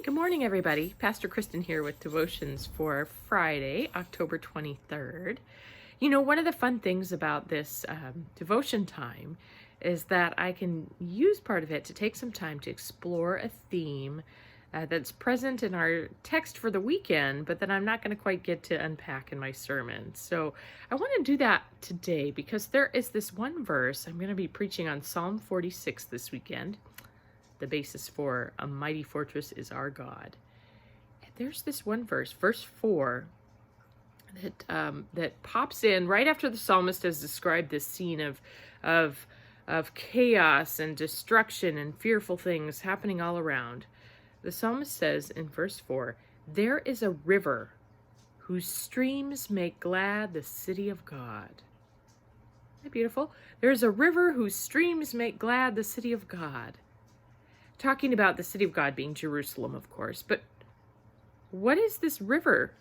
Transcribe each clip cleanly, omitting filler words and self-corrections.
Good morning, everybody. Pastor Kristin here with devotions for Friday, October 23rd. You know, one of the fun things about this devotion time is that I can use part of it to take some time to explore a theme that's present in our text for the weekend, but that I'm not going to quite get to unpack in my sermon. So I want to do that today because there is this one verse. I'm going to be preaching on Psalm 46 this weekend. The basis for a mighty fortress is our God. And there's this one verse, verse 4, that pops in right after the psalmist has described this scene of chaos and destruction and fearful things happening all around. The psalmist says in verse 4, "There is a river whose streams make glad the city of God." Isn't that beautiful? There's a river whose streams make glad the city of God. Talking about the city of God being Jerusalem, of course, but what is this river?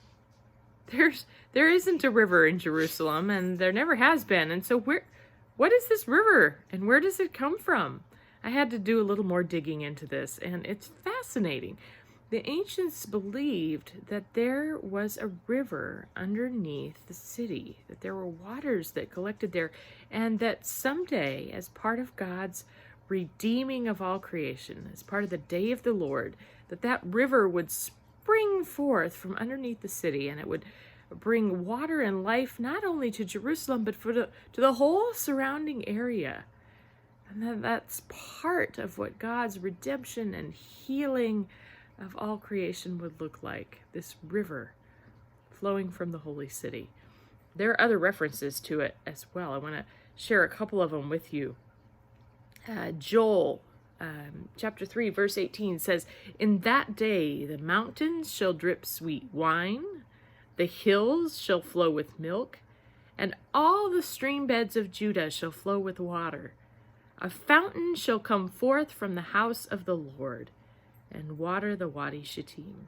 There isn't a river in Jerusalem, and there never has been. And so what is this river, and where does it come from? I had to do a little more digging into this, and it's fascinating. The ancients believed that there was a river underneath the city, that there were waters that collected there, and that someday, as part of God's redeeming of all creation, as part of the day of the Lord, that river would spring forth from underneath the city, and it would bring water and life not only to Jerusalem, but to the whole surrounding area. And that's part of what God's redemption and healing of all creation would look like, this river flowing from the holy city. There are other references to it as well. I want to share a couple of them with you. Joel chapter 3 verse 18 says, "In that day the mountains shall drip sweet wine, the hills shall flow with milk, and all the stream beds of Judah shall flow with water. A fountain shall come forth from the house of the Lord and water the Wadi Shittim."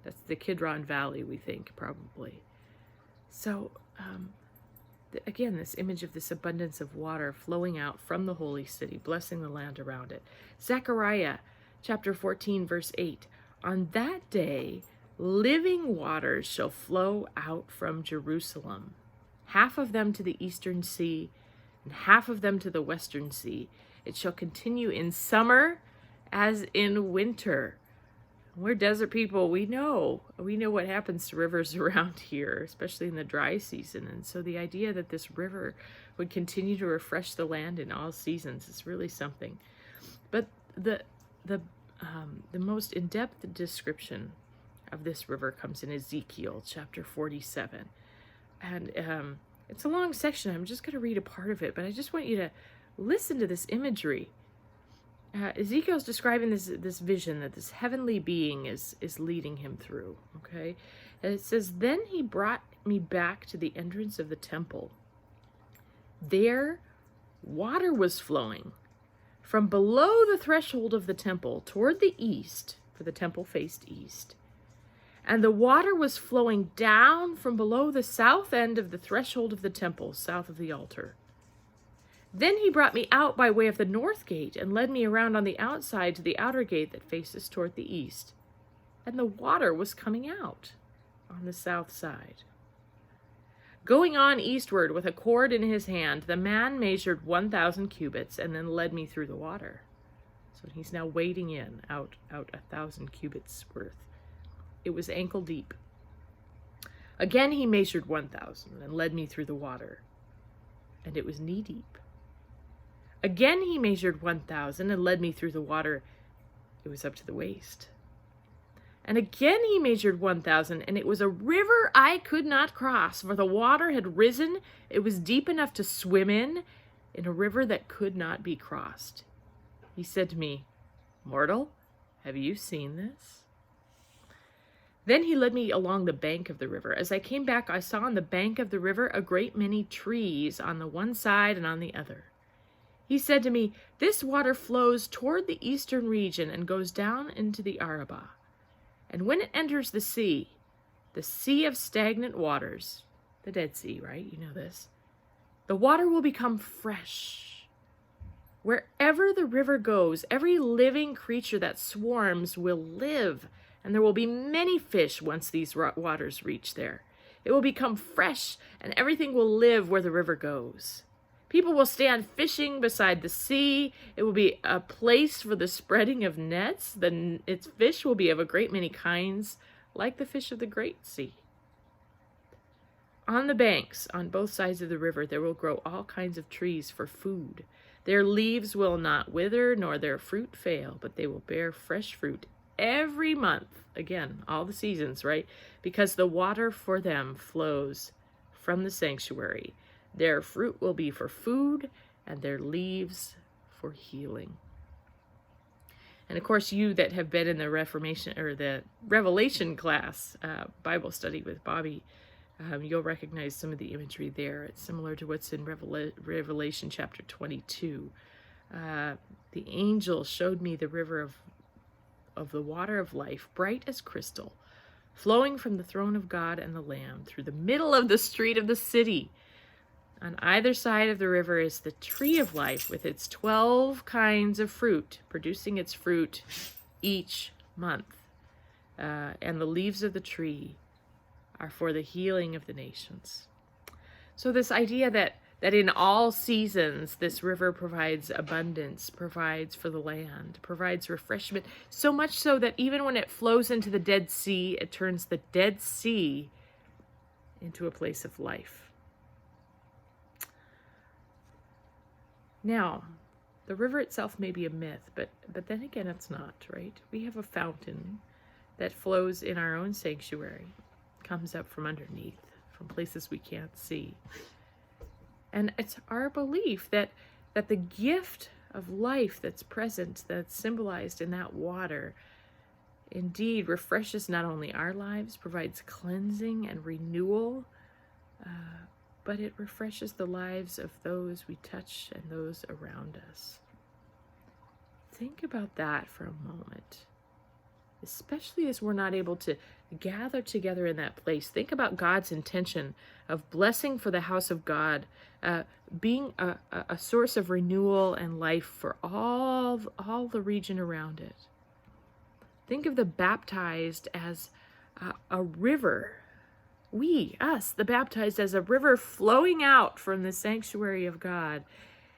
That's the Kidron Valley, we think, probably. So again, this image of this abundance of water flowing out from the holy city, blessing the land around it. Zechariah chapter 14, verse 8. "On that day, living waters shall flow out from Jerusalem, half of them to the eastern sea, and half of them to the western sea. It shall continue in summer as in winter." We're desert people. We know what happens to rivers around here, especially in the dry season. And so the idea that this river would continue to refresh the land in all seasons is really something. But the most in-depth description of this river comes in Ezekiel chapter 47. And it's a long section. I'm just going to read a part of it, but I just want you to listen to this imagery. Ezekiel's describing this vision that this heavenly being is leading him through, okay? And it says, "Then he brought me back to the entrance of the temple. There, water was flowing from below the threshold of the temple toward the east, for the temple faced east. And the water was flowing down from below the south end of the threshold of the temple, south of the altar. Then he brought me out by way of the north gate and led me around on the outside to the outer gate that faces toward the east. And the water was coming out on the south side. Going on eastward with a cord in his hand, the man measured 1,000 cubits and then led me through the water." So he's now wading out 1,000 cubits worth. "It was ankle deep. Again he measured 1,000 and led me through the water, and it was knee deep. Again he measured 1,000 and led me through the water. It was up to the waist. And again he measured 1,000, and it was a river I could not cross, for the water had risen. It was deep enough to swim in a river that could not be crossed. He said to me, 'Mortal, have you seen this?' Then he led me along the bank of the river. As I came back, I saw on the bank of the river a great many trees on the one side and on the other. He said to me, 'This water flows toward the eastern region and goes down into the Arabah. And when it enters the sea of stagnant waters,'" the Dead Sea, right? You know this, "'the water will become fresh. Wherever the river goes, every living creature that swarms will live, and there will be many fish once these waters reach there. It will become fresh, and everything will live where the river goes. People will stand fishing beside the sea. It will be a place for the spreading of nets. Its fish will be of a great many kinds, like the fish of the great sea. On the banks, on both sides of the river, there will grow all kinds of trees for food. Their leaves will not wither, nor their fruit fail, but they will bear fresh fruit every month. Again, all the seasons, right? Because the water for them flows from the sanctuary. Their fruit will be for food, and their leaves for healing. And of course, you that have been in the Reformation or the Revelation class, Bible study with Bobby, you'll recognize some of the imagery there. It's similar to what's in Revelation chapter 22. The angel showed me the river of the water of life, bright as crystal, flowing from the throne of God and the Lamb through the middle of the street of the city. On either side of the river is the tree of life with its 12 kinds of fruit, producing its fruit each month. And the leaves of the tree are for the healing of the nations. So this idea that in all seasons, this river provides abundance, provides for the land, provides refreshment, so much so that even when it flows into the Dead Sea, it turns the Dead Sea into a place of life. Now, the river itself may be a myth, but then again, it's not, right? We have a fountain that flows in our own sanctuary, comes up from underneath, from places we can't see. And it's our belief that the gift of life that's present, that's symbolized in that water, indeed refreshes not only our lives, provides cleansing and renewal, but it refreshes the lives of those we touch and those around us. Think about that for a moment. Especially as we're not able to gather together in that place. Think about God's intention of blessing for the house of God, being a source of renewal and life for all the region around it. Think of the baptized as a river. Us, the baptized, as a river flowing out from the sanctuary of God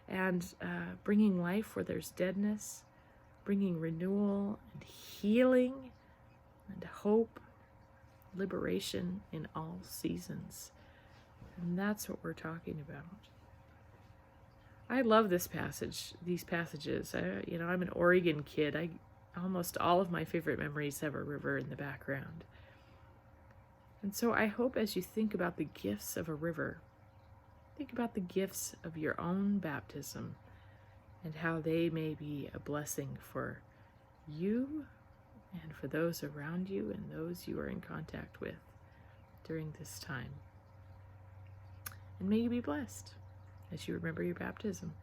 and bringing life where there's deadness, bringing renewal and healing and hope, liberation in all seasons. And that's what we're talking about. I love these passages. I'm an Oregon kid. Almost all of my favorite memories have a river in the background. And so I hope as you think about the gifts of a river, think about the gifts of your own baptism and how they may be a blessing for you and for those around you and those you are in contact with during this time. And may you be blessed as you remember your baptism.